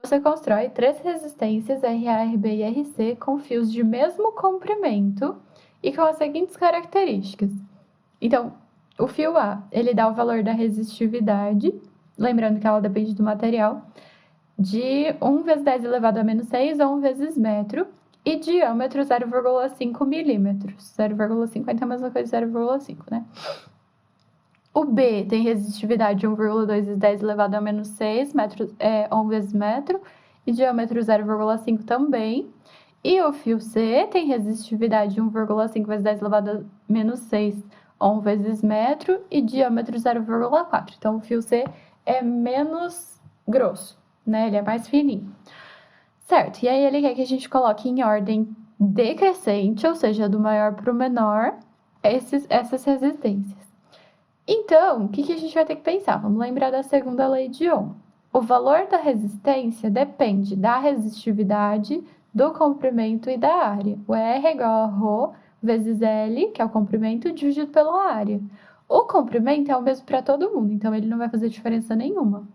Você constrói 3 resistências RA, RB e RC com fios de mesmo comprimento e com as seguintes características. Então, o fio A, ele dá o valor da resistividade, lembrando que ela depende do material, de 1 vezes 10 elevado a menos 6 ou 1 vezes metro, e diâmetro 0,5 milímetros. 0,50 é a mesma coisa de 0,5, né? O B tem resistividade de 1,2 vezes 10 elevado a menos 6, 1 vezes metro, e diâmetro 0,5 também. E o fio C tem resistividade de 1,5 vezes 10 elevado a menos 6, 1 vezes metro, e diâmetro 0,4. Então, o fio C é menos grosso, né? Ele é mais fininho. Certo, e aí ele quer que a gente coloque em ordem decrescente, ou seja, do maior para o menor, essas resistências. Então, o que a gente vai ter que pensar? Vamos lembrar da segunda lei de Ohm. O valor da resistência depende da resistividade, do comprimento e da área. O R é igual a ρ vezes L, que é o comprimento, dividido pela área. O comprimento é o mesmo para todo mundo, então ele não vai fazer diferença nenhuma.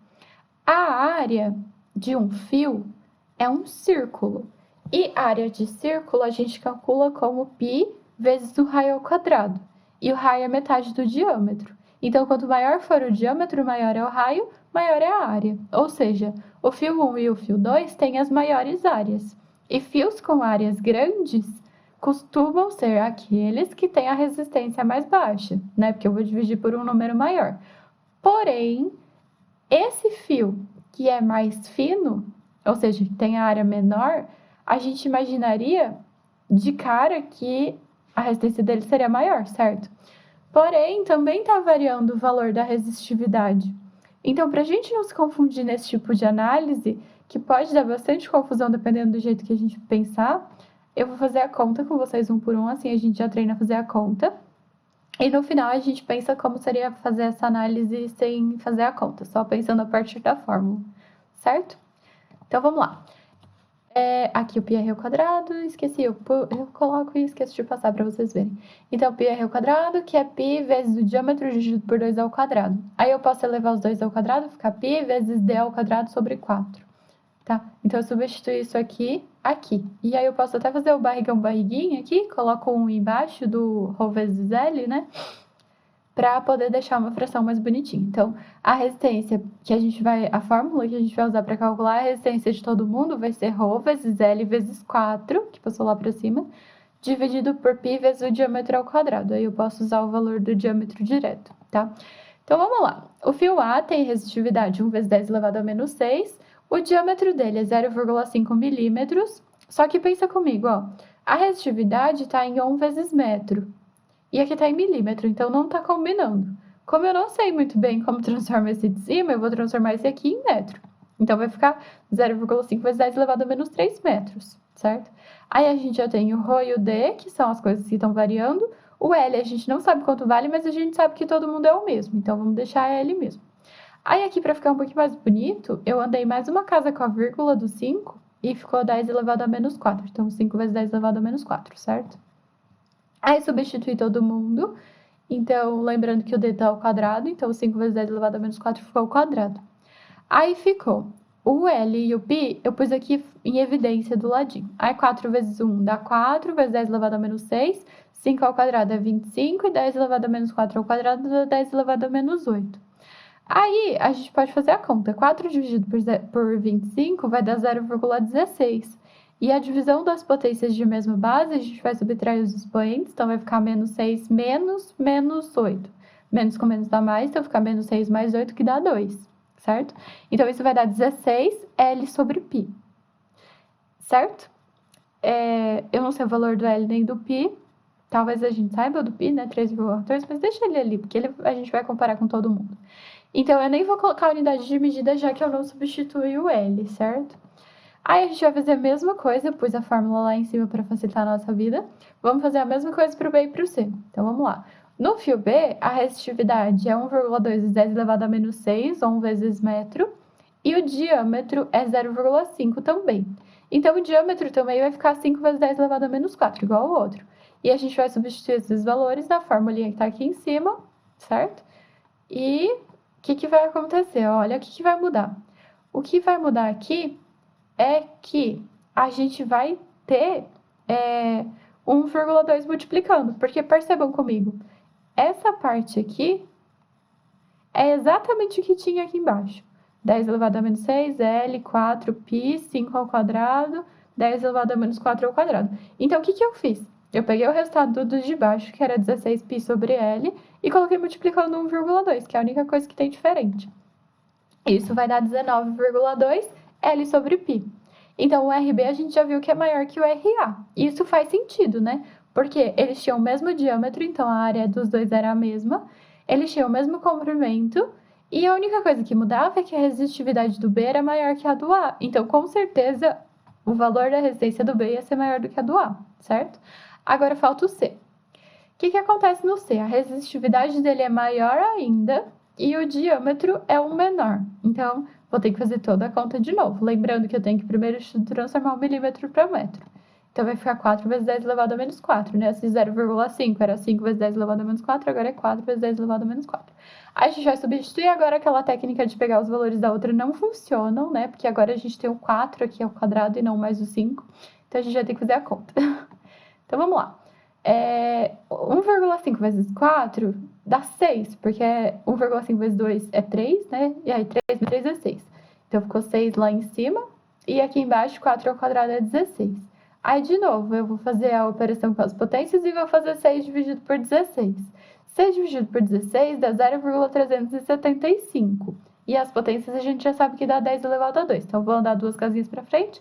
A área de um fio é um círculo. E área de círculo a gente calcula como π vezes o raio ao quadrado. E o raio é metade do diâmetro. Então, quanto maior for o diâmetro, maior é o raio, maior é a área. Ou seja, o fio 1 e o fio 2 têm as maiores áreas. E fios com áreas grandes costumam ser aqueles que têm a resistência mais baixa, né? Porque eu vou dividir por um número maior. Porém, esse fio que é mais fino, ou seja, que tem a área menor, a gente imaginaria de cara que a resistência dele seria maior, certo? Porém, também está variando o valor da resistividade. Então, para a gente não se confundir nesse tipo de análise, que pode dar bastante confusão dependendo do jeito que a gente pensar, eu vou fazer a conta com vocês um por um, assim a gente já treina a fazer a conta. E no final a gente pensa como seria fazer essa análise sem fazer a conta, só pensando a partir da fórmula, certo? Então, vamos lá. Aqui o πr ao quadrado, esqueci, eu coloco e esqueço de passar para vocês verem. Então, πr ao quadrado, que é π vezes o diâmetro dividido por 2 ao quadrado. Aí eu posso elevar os 2 ao quadrado, ficar π vezes d ao quadrado sobre 4, tá? Então, eu substituo isso aqui. E aí eu posso até fazer o barriguinha aqui, coloco um embaixo do ρ vezes L, né? Para poder deixar uma fração mais bonitinha. Então, a resistência que a fórmula que a gente vai usar para calcular a resistência de todo mundo vai ser ρ vezes L vezes 4, que passou lá para cima, dividido por π vezes o diâmetro ao quadrado. Aí eu posso usar o valor do diâmetro direto, tá? Então, vamos lá. O fio A tem resistividade 1 vezes 10 elevado a menos 6. O diâmetro dele é 0,5 milímetros. Só que pensa comigo, ó. A resistividade está em 1 vezes metro. E aqui está em milímetro, então não está combinando. Como eu não sei muito bem como transformar esse de cima, eu vou transformar esse aqui em metro. Então, vai ficar 0,5 vezes 10 elevado a menos 3 metros, certo? Aí a gente já tem o ρ e o d, que são as coisas que estão variando. O L a gente não sabe quanto vale, mas a gente sabe que todo mundo é o mesmo. Então, vamos deixar L mesmo. Aí aqui, para ficar um pouquinho mais bonito, eu andei mais uma casa com a vírgula do 5 e ficou 10 elevado a menos 4. Então, 5 vezes 10 elevado a menos 4, certo? Aí, substitui todo mundo. Então, lembrando que o d está ao quadrado, então 5 vezes 10 elevado a menos 4 ficou ao quadrado. Aí ficou o L e o π, eu pus aqui em evidência do ladinho. Aí 4 vezes 1 dá 4, vezes 10 elevado a menos 6, 5 ao quadrado é 25, e 10 elevado a menos 4 ao quadrado dá 10 elevado a menos 8. Aí, a gente pode fazer a conta. 4 dividido por 25 vai dar 0,16. E a divisão das potências de mesma base, a gente vai subtrair os expoentes, então vai ficar menos 6 menos 8. Menos com menos dá mais, então vai ficar menos 6 mais 8, que dá 2, certo? Então, isso vai dar 16 L sobre π, certo? Eu não sei o valor do L nem do π, talvez a gente saiba do π, né, 3,14, mas deixa ele ali, porque a gente vai comparar com todo mundo. Então, eu nem vou colocar a unidade de medida, já que eu não substitui o L, certo? Aí a gente vai fazer a mesma coisa, eu pus a fórmula lá em cima para facilitar a nossa vida. Vamos fazer a mesma coisa para o B e para o C. Então, vamos lá. No fio B, a resistividade é 1,2 vezes 10 elevado a menos 6, ou 1 vezes metro. E o diâmetro é 0,5 também. Então, o diâmetro também vai ficar 5 vezes 10 elevado a menos 4, igual ao outro. E a gente vai substituir esses valores na formulinha que está aqui em cima, certo? E o que vai acontecer? Olha, o que vai mudar. O que vai mudar aqui é que a gente vai ter 1,2 multiplicando, porque percebam comigo, essa parte aqui é exatamente o que tinha aqui embaixo. 10 elevado a menos 6, L, 4, π, 5 ao quadrado, 10 elevado a menos 4 ao quadrado. Então, o que eu fiz? Eu peguei o resultado do de baixo, que era 16π sobre L, e coloquei multiplicando 1,2, que é a única coisa que tem diferente. Isso vai dar 19,2 L sobre π. Então, o RB a gente já viu que é maior que o RA. Isso faz sentido, né? Porque eles tinham o mesmo diâmetro, então a área dos dois era a mesma. Eles tinham o mesmo comprimento. E a única coisa que mudava é que a resistividade do B era maior que a do A. Então, com certeza, o valor da resistência do B ia ser maior do que a do A, certo? Agora falta o C. O que acontece no C? A resistividade dele é maior ainda e o diâmetro é o menor. Então, vou ter que fazer toda a conta de novo. Lembrando que eu tenho que primeiro transformar o milímetro para metro. Então, vai ficar 4 vezes 10 elevado a menos 4, né? Se 0,5 era 5 vezes 10 elevado a menos 4, agora é 4 vezes 10 elevado a menos 4. A gente vai substituir agora aquela técnica de pegar os valores da outra não funcionam, né? Porque agora a gente tem o 4 aqui ao quadrado e não mais o 5. Então, a gente vai ter que fazer a conta. Então, vamos lá. 1,5 vezes 4 dá 6, porque 1,5 vezes 2 é 3, né? E aí 3 vezes 3 é 6. Então, ficou 6 lá em cima. E aqui embaixo, 4 ao quadrado é 16. Aí, de novo, eu vou fazer a operação com as potências e vou fazer 6 dividido por 16. 6 dividido por 16 dá 0,375. E as potências a gente já sabe que dá 10 elevado a 2. Então, vou andar 2 casinhas para frente.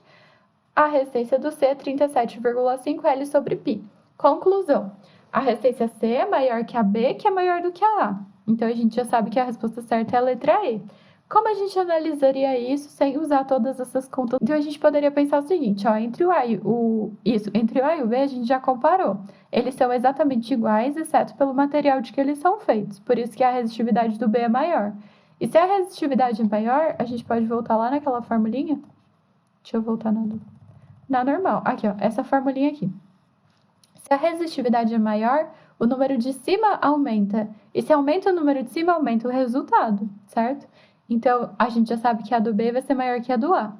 A resistência do C é 37,5 L sobre π. Conclusão. A resistência C é maior que a B, que é maior do que a A. Então, a gente já sabe que a resposta certa é a letra E. Como a gente analisaria isso sem usar todas essas contas? Então, a gente poderia pensar o seguinte, ó, entre o A e o B, a gente já comparou. Eles são exatamente iguais, exceto pelo material de que eles são feitos. Por isso que a resistividade do B é maior. E se a resistividade é maior, a gente pode voltar lá naquela formulinha? Deixa eu voltar na normal. Aqui, ó, essa formulinha aqui. Se a resistividade é maior, o número de cima aumenta. E se aumenta o número de cima, aumenta o resultado, certo? Então, a gente já sabe que a do B vai ser maior que a do A.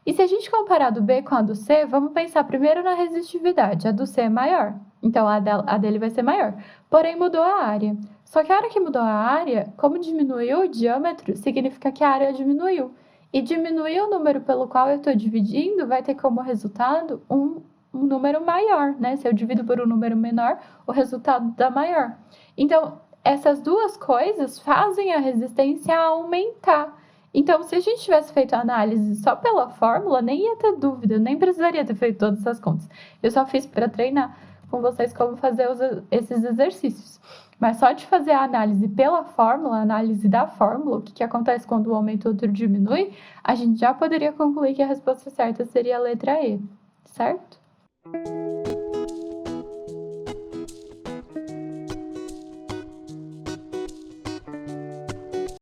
E se a gente comparar a do B com a do C, vamos pensar primeiro na resistividade. A do C é maior, então a dele vai ser maior. Porém, mudou a área. Só que a hora que mudou a área, como diminuiu o diâmetro, significa que a área diminuiu. E diminuir o número pelo qual eu estou dividindo vai ter como resultado um número maior, né? Se eu divido por um número menor, o resultado dá maior. Então, essas duas coisas fazem a resistência aumentar. Então, se a gente tivesse feito a análise só pela fórmula, nem ia ter dúvida, nem precisaria ter feito todas essas contas. Eu só fiz para treinar com vocês como fazer esses exercícios. Mas só de fazer a análise pela fórmula, a análise da fórmula, o que acontece quando um aumenta e o outro diminui, a gente já poderia concluir que a resposta certa seria a letra E, certo?